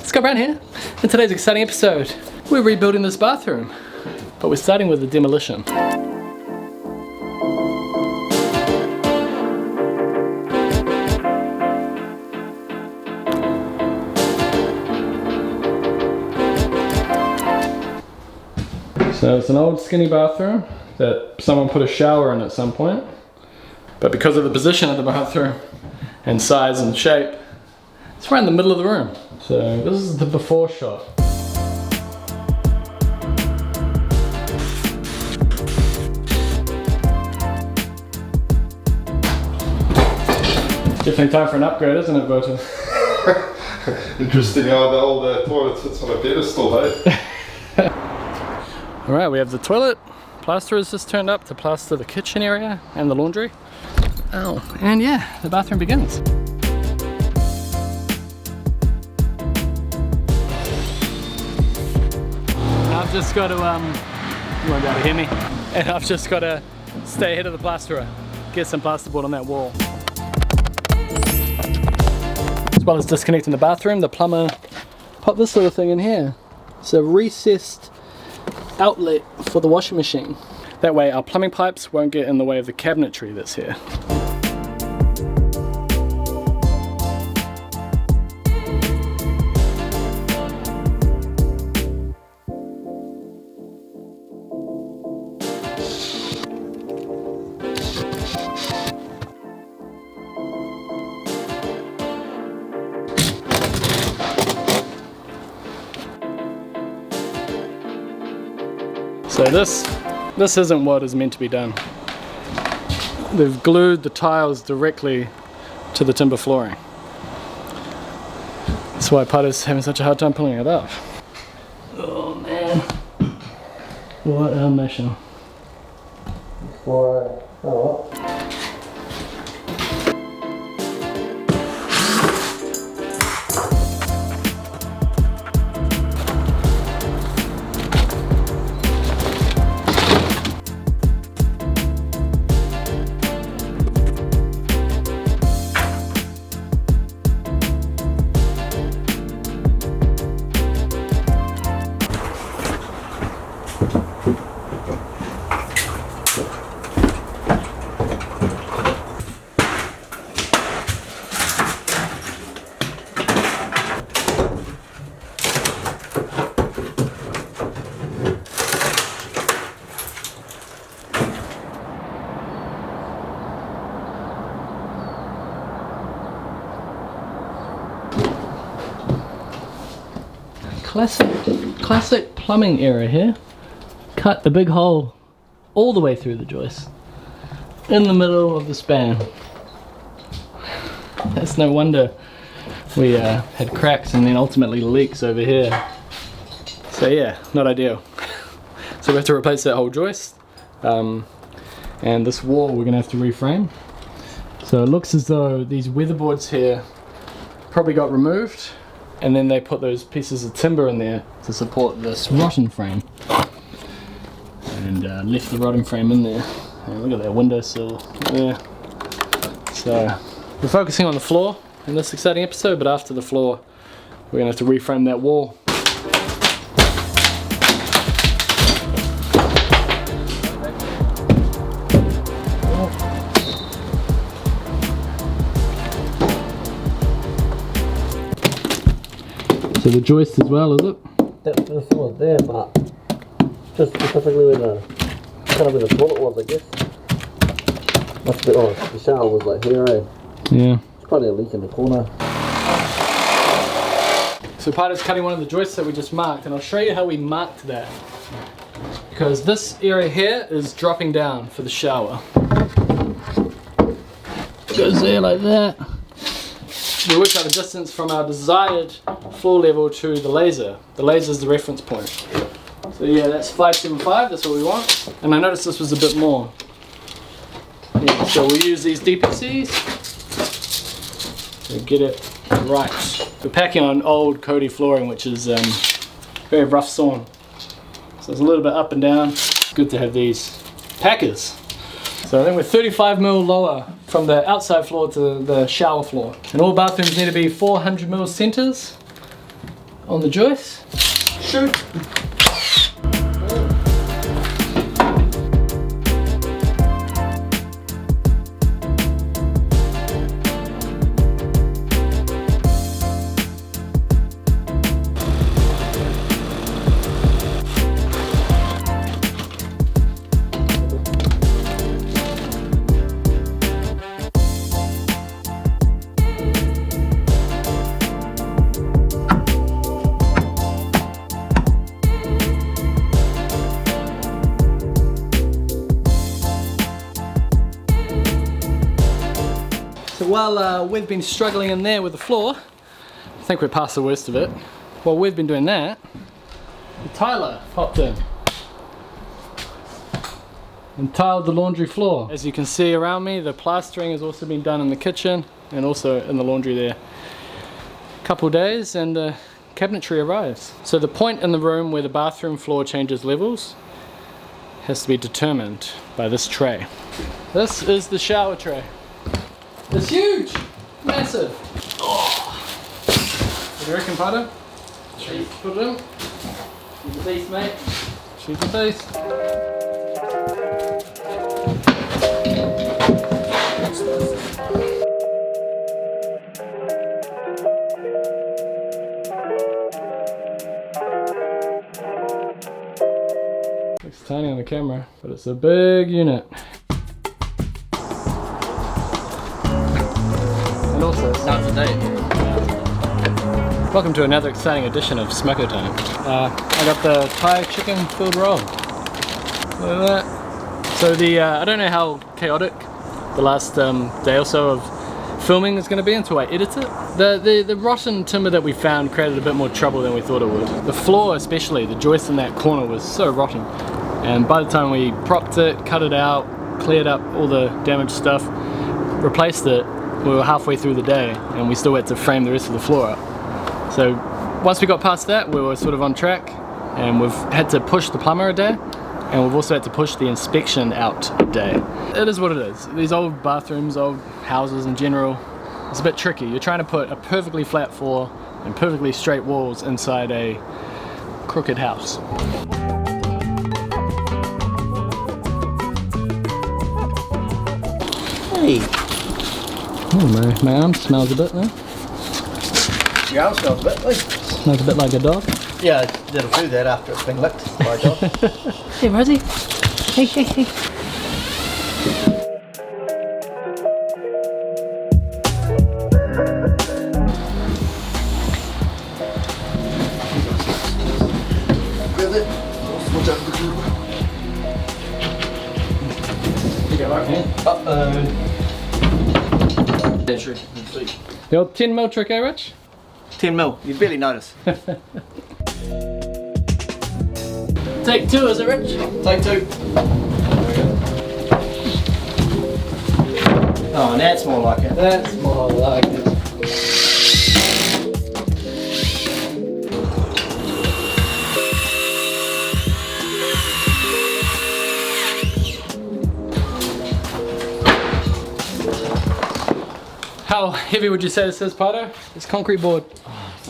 Scott Brown here. In today's exciting episode, we're rebuilding this bathroom, but we're starting with the demolition. So it's an old skinny bathroom that someone put a shower in at some point, but because of the position of the bathroom and size and shape, it's right in the middle of the room. So this is the before shot. Definitely time for an upgrade, isn't it, Bertie? Interesting how the old toilet sits on a pedestal, eh? Alright, we have the toilet. Plaster is just turned up to plaster the kitchen area and the laundry. Oh, and yeah, the bathroom begins. I've just got to, you won't be able to hear me, and I've just got to stay ahead of the plasterer, get some plasterboard on that wall. As well as disconnecting the bathroom, the plumber put this little thing in here. It's a recessed outlet for the washing machine. That way our plumbing pipes won't get in the way of the cabinetry that's here. So this isn't what is meant to be done. They've glued the tiles directly to the timber flooring. That's why Putter's having such a hard time pulling it up. Oh man. What a mission. Classic plumbing error here. Cut the big hole all the way through the joist in the middle of the span. That's no wonder we had cracks and then ultimately leaks over here. So yeah, not ideal. So we have to replace that whole joist, and this wall we're gonna have to reframe. So it looks as though these weatherboards here probably got removed, and then they put those pieces of timber in there to support this rotten frame, and left the rotten frame in there. And look at that windowsill there. So we're focusing on the floor in this exciting episode, but after the floor we're gonna have to reframe that wall. So the joist as well, is it? That first one was there, but just specifically where the toilet was, I guess. Must be, oh, the shower was like here, eh? Yeah. It's probably a leak in the corner. So Piter's cutting one of the joists that we just marked, and I'll show you how we marked that. Because this area here is dropping down for the shower. It goes there like that. We worked out the distance from our desired floor level to the laser. The laser is the reference point. So yeah, that's 575, that's what we want. And I noticed this was a bit more. Yeah, so we'll use these DPCs to get it right. We're packing on old Cody flooring, which is very rough sawn. So it's a little bit up and down. It's good to have these packers. So I think we're 35mm lower from the outside floor to the shower floor. And all bathrooms need to be 400mm centers. on the joist. Shoot! So while we've been struggling in there with the floor, I think we're past the worst of it. While we've been doing that, the tiler popped in and tiled the laundry floor. As you can see around me, the plastering has also been done in the kitchen and also in the laundry there. A couple days and the cabinetry arrives. So the point in the room where the bathroom floor changes levels has to be determined by this tray. This is the shower tray. It's huge! Massive! Oh. What do you reckon, Pato? Put it in. Shoot the beast, mate. Shoot the beast. Looks tiny on the camera, but it's a big unit. And also, it's not today. Welcome to another exciting edition of Smoko Time. I got the Thai chicken filled roll. Look at that. So I don't know how chaotic the last day or so of filming is going to be until I edit it. The rotten timber that we found created a bit more trouble than we thought it would. The floor especially, the joist in that corner was so rotten. And by the time we propped it, cut it out, cleared up all the damaged stuff, replaced it, we were halfway through the day and we still had to frame the rest of the floor up. So once we got past that, we were sort of on track, and we've had to push the plumber a day, and we've also had to push the inspection out a day. It is what it is. These old bathrooms, old houses in general, it's a bit tricky. You're trying to put a perfectly flat floor and perfectly straight walls inside a crooked house. Hey! Oh, my arm smells a bit now. Your arm smells a bit, like. Smells a bit like a dog. Yeah, it'll do that after it's been licked by a dog. Hey, Rosie. Hey, hey, hey. With it. Uh-oh. The old 10 mil trick, eh, Rich? 10 mil, you'd barely notice. Take two, is it, Rich? Take two. Oh, that's more like it. That's more like it. How heavy would you say this is, Pato? It's concrete board.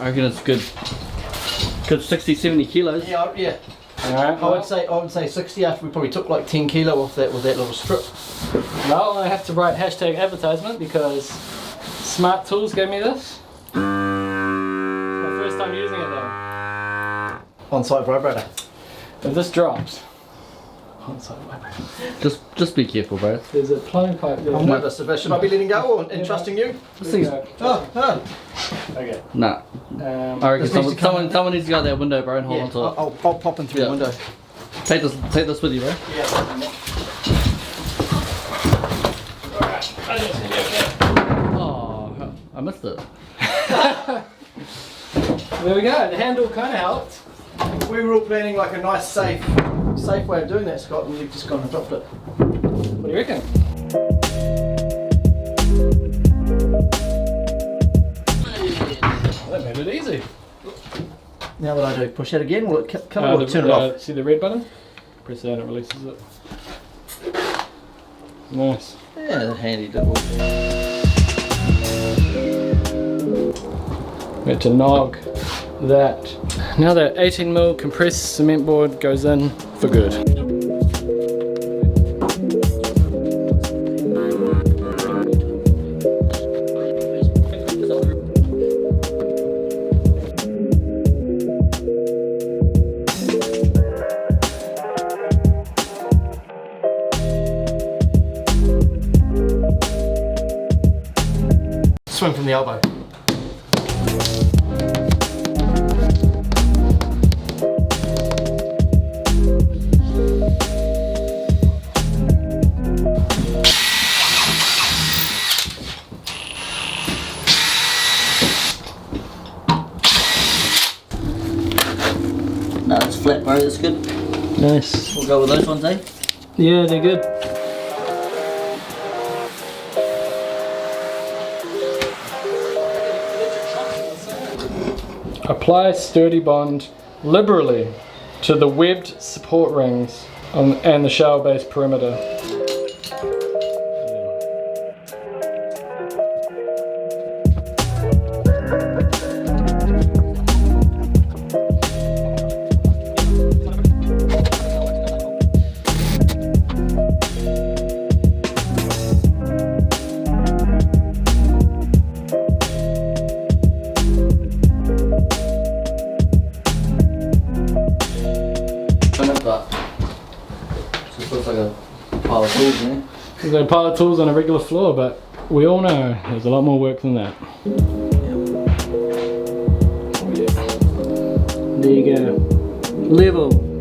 I reckon it's good 60-70 kilos. Yeah. Alright. I would say 60 after we probably took like 10 kilo off that with that little strip. Well, I have to write hashtag advertisement because Smart Tools gave me this. It's my first time using it though. On-site vibrator. If this drops, on-site vibrator. Just be careful, bro. There's a plumbing pipe there. I'm nervous. Should I be letting go or entrusting you? Oh. Okay. Nah. I reckon someone needs to go out that window, bro, and hold on to it. I'll pop in through the window. Take this with you, bro. Yeah. Oh, I missed it. There we go. The handle kind of helped. We were all planning like a nice safe way of doing that, Scott, and you've just gone and dropped it. What do you reckon? Well, that made it easy. Now what I do, push that again, will it come or turn it off? See the red button? Press that and it releases it. Nice. Yeah, handy double. We had to nog that. Now the 18mm compressed cement board goes in for good. Swing from the elbow. No, it's flat, bro. That's good. Nice. We'll go with those ones, eh? Yeah, they're good. Apply sturdy bond liberally to the webbed support rings and the shower base perimeter. Just looks like a pile of tools, eh? There's a pile of tools on a regular floor, but we all know there's a lot more work than that. There you go. Level.